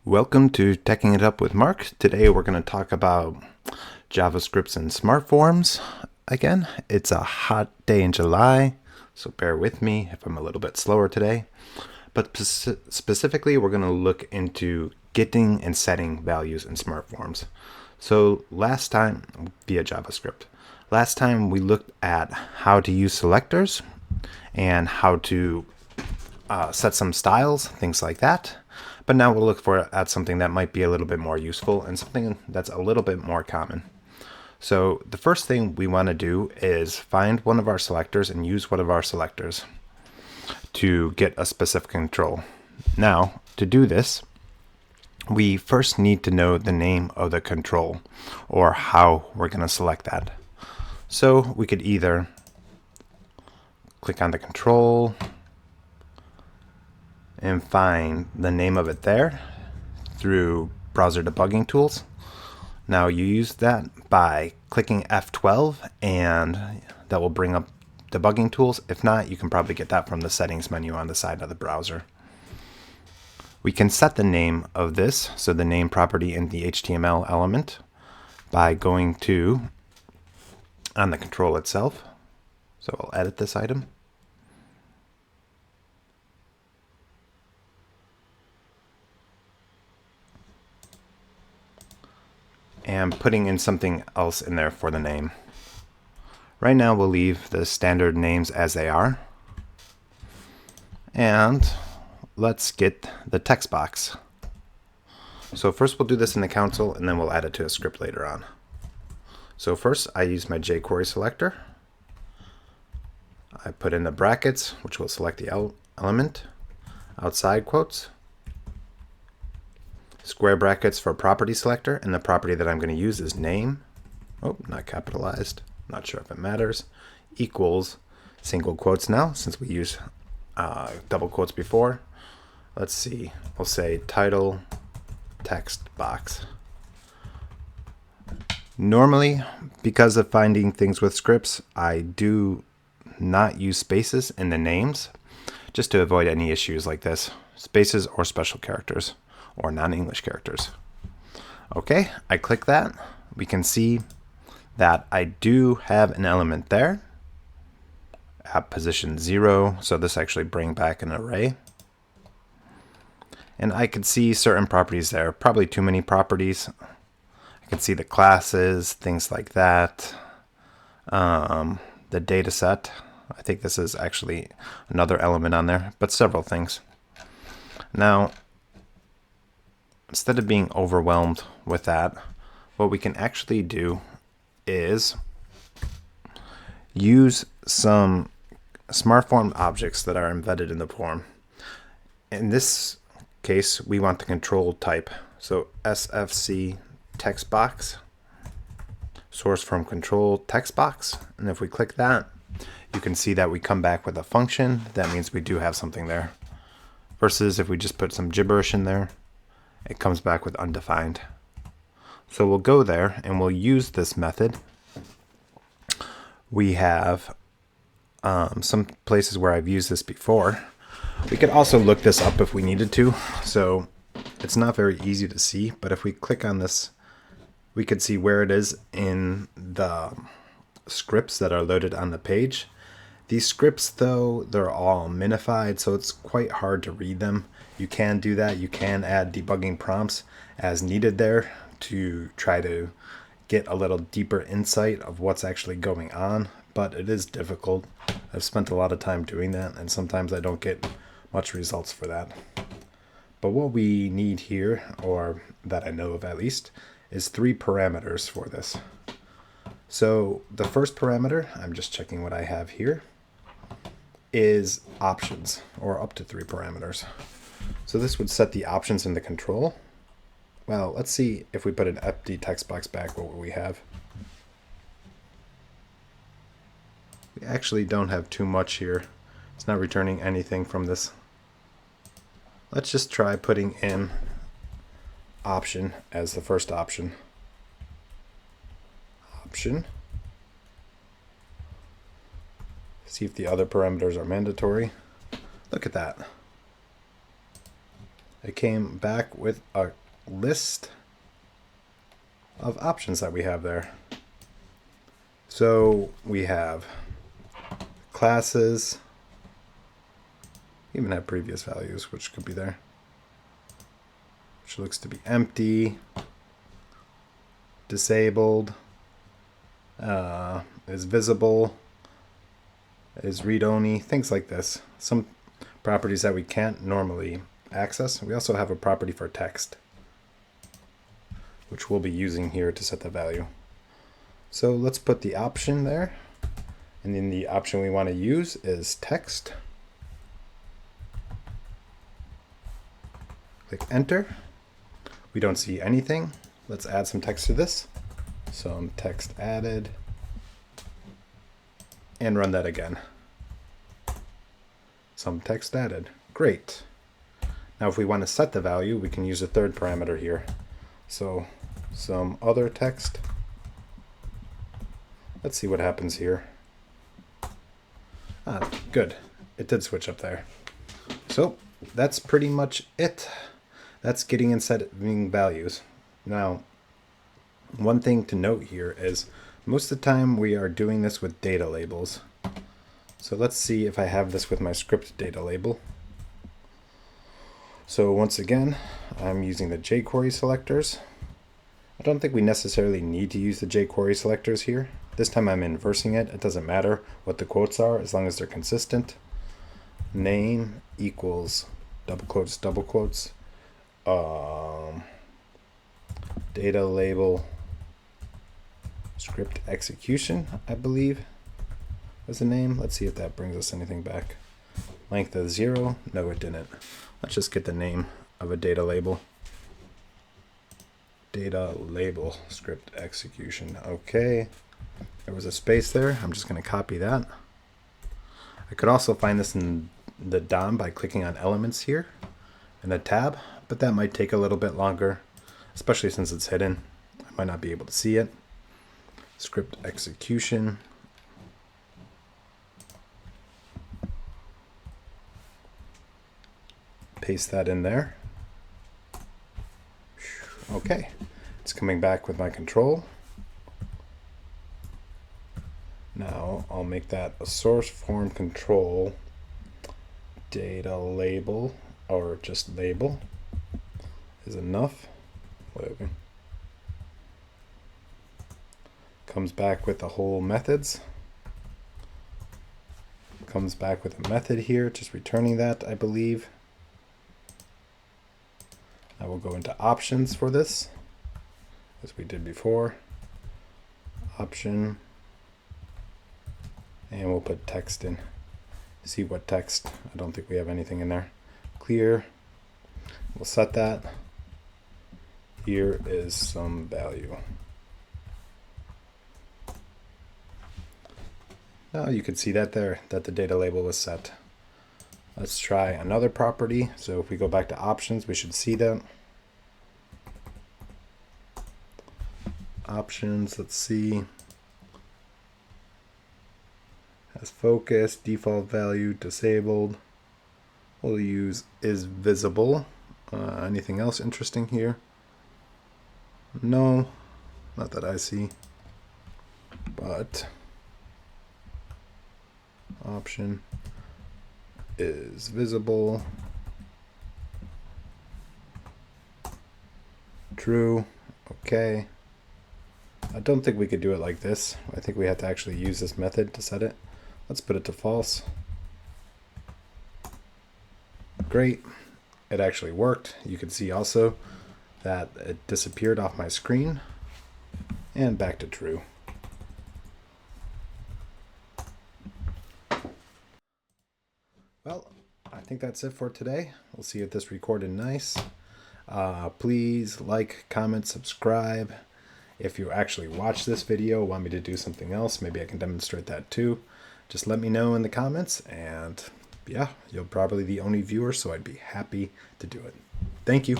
Welcome to Teching It Up with Mark. Today we're going to talk about JavaScripts and SmartForms. Again, it's a hot day in July, so bear with me if I'm a little bit slower today. But specifically, we're going to look into getting and setting values in SmartForms. So last time, via JavaScript, last time we looked at how to use selectors and how to set some styles, things like that. But now we'll look at something that might be a little bit more useful and something that's a little bit more common. So the first thing we want to do is find one of our selectors and use one of our selectors to get a specific control. Now, to do this, we first need to know the name of the control or how we're going to select that. So we could either click on the control and find the name of it there through browser debugging tools. Now you use that by clicking F12 and that will bring up debugging tools. If not, you can probably get that from the settings menu on the side of the browser. We can set the name of this, so the name property in the HTML element, by going to on the control itself. So I'll edit this item. And putting in something else in there for the name. Right now we'll leave the standard names as they are. And let's get the text box. So first we'll do this in the console and then we'll add it to a script later on. So first I use my jQuery selector. I put in the brackets, which will select the element, outside quotes, square brackets for property selector, and the property that I'm going to use is name. Oh, not capitalized. Not sure if it matters. Equals single quotes now, since we use double quotes before. Let's see. We'll say title text box. Normally, because of finding things with scripts, I do not use spaces in the names, just to avoid any issues like this. Spaces or special characters, or non-English characters. Okay, I click that. We can see that I do have an element there at position 0, so this actually brings back an array. And I can see certain properties there, probably too many properties. I can see the classes, things like that. The data set, I think this is actually another element on there, but several things. Now, instead of being overwhelmed with that, what we can actually do is use some SmartForm objects that are embedded in the form. In this case, we want the control type. So SFC text box, source from control text box. And if we click that, you can see that we come back with a function. That means we do have something there. Versus if we just put some gibberish in there, it comes back with undefined. So we'll go there and we'll use this method. We have some places where I've used this before. We could also look this up if we needed to. So it's not very easy to see, but if we click on this, we could see where it is in the scripts that are loaded on the page. These scripts, though, they're all minified, so it's quite hard to read them. You can do that. You can add debugging prompts as needed there to try to get a little deeper insight of what's actually going on, but it is difficult. I've spent a lot of time doing that, and sometimes I don't get much results for that. But what we need here, or that I know of at least, is 3 parameters for this. So the first parameter, I'm just checking what I have here, is options, or up to 3 parameters. So this would set the options in the control. Well, let's see if we put an empty text box back, what would we have? We actually don't have too much here. It's not returning anything from this. Let's just try putting in option as the first option. Option. See if the other parameters are mandatory. Look at that. it came back with a list of options that we have there. So we have classes, even have previous values, which could be there, which looks to be empty, disabled, is visible, is read-only, things like this. Some properties that we can't normally access. We also have a property for text, which we'll be using here to set the value. So let's put the option there. And then the option we want to use is text. Click enter. We don't see anything. Let's add some text to this. Some text added. And run that again. Some text added. Great. Now if we want to set the value, we can use a third parameter here. So some other text. Let's see what happens here. Good. It did switch up there. So that's pretty much it. That's getting and setting values. Now, one thing to note here is most of the time we are doing this with data labels. So let's see if I have this with my script data label. So once again, I'm using the jQuery selectors. I don't think we necessarily need to use the jQuery selectors here. This time I'm inversing it. It doesn't matter what the quotes are as long as they're consistent. Name equals double quotes, data label script execution, I believe was the name. Let's see if that brings us anything back. Length of 0. No, it didn't. Let's just get the name of a data label. Data label script execution. Okay. There was a space there. I'm just going to copy that. I could also find this in the DOM by clicking on elements here in the tab, but that might take a little bit longer, especially since it's hidden. I might not be able to see it. Script execution. Paste that in there. Okay, it's coming back with my control. Now I'll make that a source form control data label, or just label is enough. Whatever. Comes back with the whole methods. Comes back with a method here, just returning that, I believe. I will go into options for this, as we did before. Option. And we'll put text in. See what text. I don't think we have anything in there. Clear. We'll set that. Here is some value. Now you can see that there, that the data label was set. Let's try another property. So if we go back to options, we should see that. Options, let's see. Has focus, default value, disabled. We'll use is visible. Anything else interesting here? No, not that I see. But option is visible. True. Okay. I don't think we could do it like this. I think we have to actually use this method to set it. Let's put it to false. Great. It actually worked. You can see also that it disappeared off my screen and back to true. Well, I think that's it for today. We'll see if this recorded nice. Please like, comment, subscribe. If you actually watch this video, want me to do something else, maybe I can demonstrate that too. Just let me know in the comments, and yeah, you're probably the only viewer, so I'd be happy to do it. Thank you.